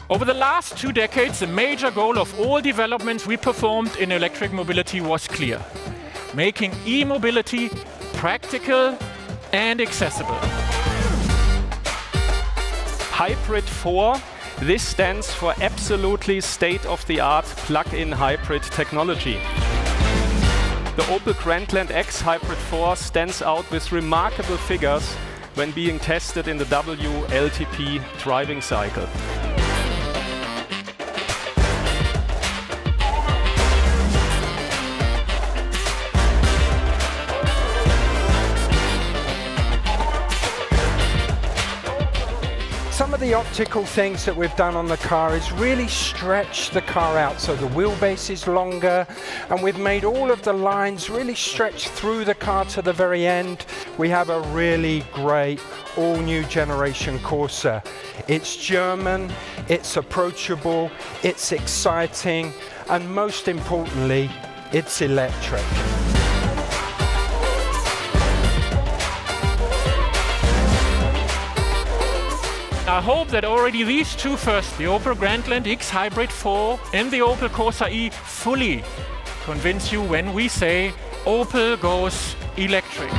Over the last 2 decades, the major goal of all developments we performed in electric mobility was clear: making e-mobility practical and accessible. Hybrid 4, this stands for absolutely state-of-the-art plug-in hybrid technology. The Opel Grandland X Hybrid4 stands out with remarkable figures when being tested in the WLTP driving cycle. Some of the optical things that we've done on the car is really stretch the car out, so the wheelbase is longer, and we've made all of the lines really stretch through the car to the very end. We have a really great all-new generation Corsa. It's German, it's approachable, it's exciting, and most importantly, it's electric. I hope that already these two first, the Opel Grandland X Hybrid4 and the Opel Corsa-e, fully convince you when we say Opel goes electric.